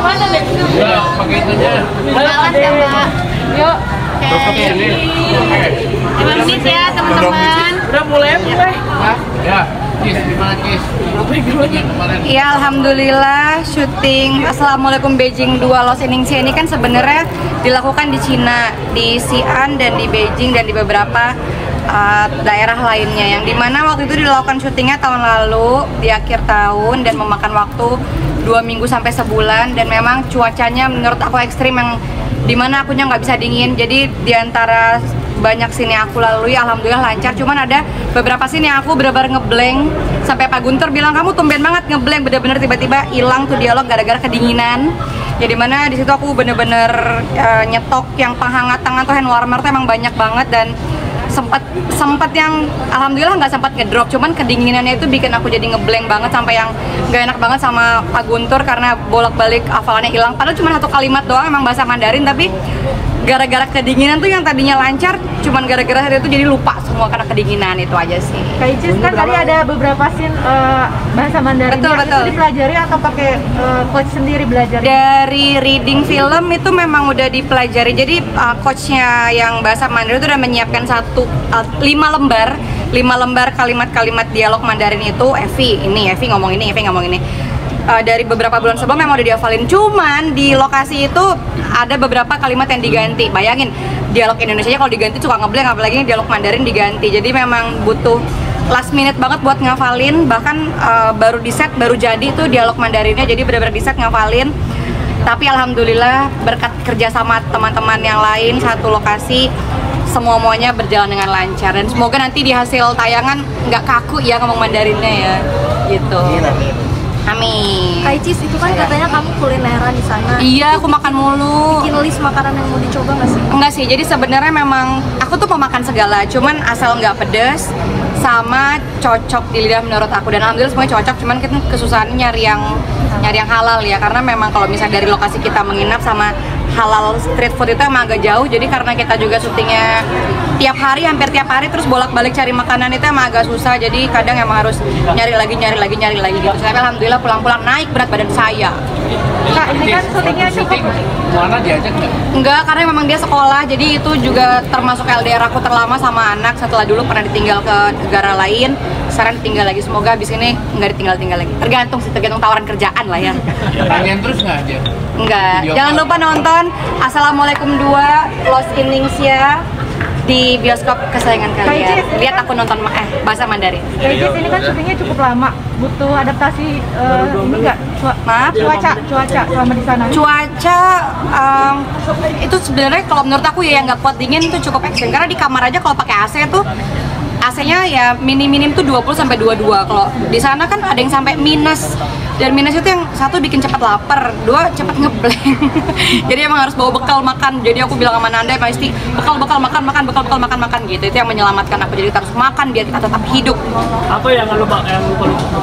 mana deh? Ya, pakai itu aja. Kenalan ya, Mbak. Yuk. Oke. 5 menit ya, teman-teman. Udah mulai mulai. Ya, Kis, gimana Kis? Iya, alhamdulillah syuting Assalamualaikum Beijing 2 Lost in Ningxia ini kan sebenarnya dilakukan di Cina, di Xi'an dan di Beijing dan di beberapa daerah lainnya, yang dimana waktu itu dilakukan syutingnya tahun lalu di akhir tahun dan memakan waktu 2 minggu sampai sebulan, dan memang cuacanya menurut aku ekstrim, yang dimana akunya nggak bisa dingin. Jadi diantara banyak scene yang aku lalui alhamdulillah lancar, cuman ada beberapa scene yang aku benar-benar ngeblank sampai Pak Guntur bilang kamu tumben banget ngeblank, bener-bener tiba-tiba hilang tuh dialog gara-gara kedinginan. Ya dimana di situ aku bener-bener nyetok yang penghangat tangan tuh, hand warmer tuh emang banyak banget, dan sempat yang alhamdulillah nggak sempat ngedrop, cuman kedinginannya itu bikin aku jadi ngeblank banget sampai yang nggak enak banget sama Pak Guntur karena bolak-balik hafalannya hilang, padahal cuma 1 kalimat doang emang bahasa Mandarin, tapi gara-gara kedinginan tuh yang tadinya lancar cuman gara-gara hari itu jadi lupa semua karena kedinginan. Itu aja sih. Kak Icis, kan tadi ada beberapa scene bahasa Mandarin. Betul. Itu dipelajari atau pakai coach sendiri belajar? Dari reading film itu memang udah dipelajari. Jadi coachnya yang bahasa Mandarin itu udah menyiapkan 5 lembar kalimat-kalimat dialog Mandarin itu. Evi ngomong ini. Dari beberapa bulan sebelum memang udah dihafalin, cuman di lokasi itu ada beberapa kalimat yang diganti. Bayangin, dialog Indonesianya kalau diganti suka ngeblank, apalagi dialog Mandarin diganti. Jadi memang butuh last minute banget buat ngafalin. Bahkan baru di set, baru jadi tuh dialog Mandarinnya, jadi benar-benar di set ngafalin. Tapi alhamdulillah berkat kerja sama teman-teman yang lain satu lokasi, semuanya berjalan dengan lancar, dan semoga nanti di hasil tayangan nggak kaku ya ngomong Mandarinnya ya, gitu. Amin. Kak Icis, itu kan katanya kamu kulineran di sana. Iya, aku makan mulu. Bikin list makanan yang mau dicoba nggak sih? Enggak sih, jadi sebenarnya memang aku tuh mau makan segala, cuman asal nggak pedes sama cocok di lidah menurut aku, dan alhamdulillah semuanya cocok. Cuman kita kesusahan nyari yang halal ya, karena memang kalau misalnya dari lokasi kita menginap sama halal street food itu emang agak jauh. Jadi karena kita juga syutingnya hampir tiap hari terus bolak-balik cari makanan itu emang agak susah. Jadi kadang emang harus nyari lagi gitu. Tapi alhamdulillah pulang-pulang naik berat badan saya. Kak, ini kan syutingnya cukup. Mana diajak nggak? Enggak, karena memang dia sekolah, jadi itu juga termasuk LDR aku terlama sama anak. Setelah dulu pernah ditinggal ke negara lain, sekarang ditinggal lagi. Semoga abis ini nggak ditinggal lagi. Tergantung tawaran kerjaan lah ya. Kalian terus nggak aja? Enggak. Jangan lupa nonton Assalamualaikum 2 Lost in Ningxia di bioskop kesayangan kalian. Lihat aku nonton bahasa Mandarin. Kak Icis, ini kan syutingnya cukup lama, butuh adaptasi ini nggak? Maaf? Cuaca selama di sana. Cuaca itu sebenarnya kalau menurut aku ya yang nggak kuat dingin itu cukup ekstrim, karena di kamar aja kalau pakai AC tuh AC-nya ya minim tuh 20 sampai 22. Kalau di sana kan ada yang sampai minus. Dan minus itu yang satu bikin cepat lapar, 2 cepat ngeblank. Jadi emang harus bawa bekal makan. Jadi aku bilang sama Nanda pasti bekal makan gitu. Itu yang menyelamatkan aku. Jadi kita harus makan biar kita tetap hidup. Apa yang lupa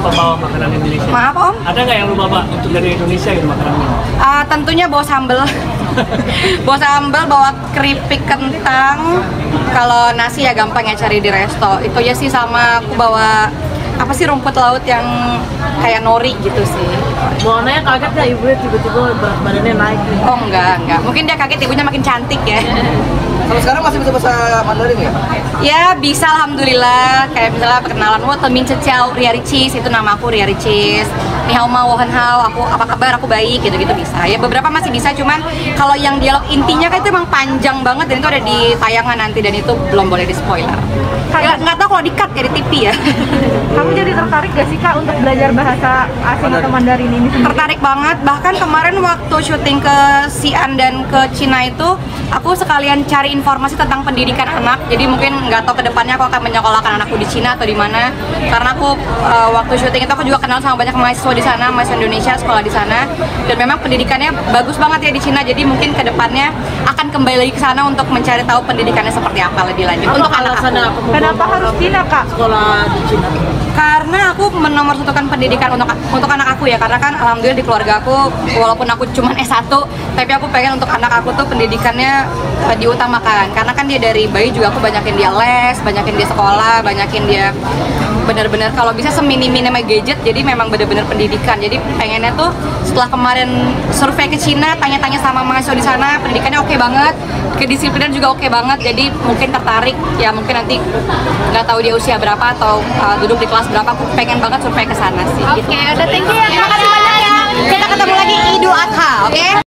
bawa makanan Indonesia? Maaf Om? Ada nggak yang lupa untuk dari Indonesia gitu makanannya? Tentunya bawa sambal. bawa keripik kentang. Kalau nasi ya gampang ya cari di resto. Itu ya sih, sama aku bawa rumput laut yang kayak nori gitu sih. Buananya kaget nggak ibunya tiba-tiba berat badannya naik? Oh enggak. Mungkin dia kaget ibunya makin cantik ya. Kalau sekarang masih bisa bahasa Mandarin ya? Ya bisa, alhamdulillah. Kayak misalnya perkenalan, Temin Ceciao, Ria Ricis, itu nama aku Ria Ricis. Ni hao ma wo hen hao, aku apa kabar, aku baik, gitu-gitu bisa. Ya beberapa masih bisa, cuman kalau yang dialog intinya kan itu emang panjang banget, dan itu ada di tayangan nanti, dan itu belum boleh di spoiler. Nggak tahu kalau di-cut ya di TV ya. Kamu jadi tertarik gak sih Kak untuk belajar bahasa asing atau Mandarin ini sendiri? Tertarik banget, bahkan kemarin waktu syuting ke Xi'an dan ke Cina itu aku sekalian cari informasi tentang pendidikan anak. Jadi mungkin nggak tahu kedepannya aku akan menyekolahkan anakku di Cina atau di mana, karena aku waktu syuting itu aku juga kenal sama banyak mahasiswa di sana, mahasiswa Indonesia sekolah di sana, dan memang pendidikannya bagus banget ya di Cina. Jadi mungkin kedepannya akan kembali lagi ke sana untuk mencari tahu pendidikannya seperti apa lebih lanjut untuk anak aku. Kenapa harus Cina Kak? Sekolah di Cina. Karena aku menomorsatukan pendidikan untuk anak aku ya, karena kan alhamdulillah di keluarga aku walaupun aku cuma S1, tapi aku pengen untuk anak aku tuh pendidikannya diutamakan, karena kan dia dari bayi juga aku banyakin dia les, banyakin dia sekolah, banyakin dia bener-bener kalau bisa semini-minimnya gadget, jadi memang bener-bener pendidikan. Jadi pengennya tuh setelah kemarin survei ke Cina, tanya-tanya sama mahasiswa di sana, pendidikannya oke banget, kedisiplinan juga oke banget, jadi mungkin tertarik, ya mungkin nanti nggak tahu dia usia berapa atau duduk di kelas berapa, aku pengen banget survei ke sana sih. Oke, udah thank you ya. Terima kasih banyak ya. Kita ketemu lagi Idul Adha, oke?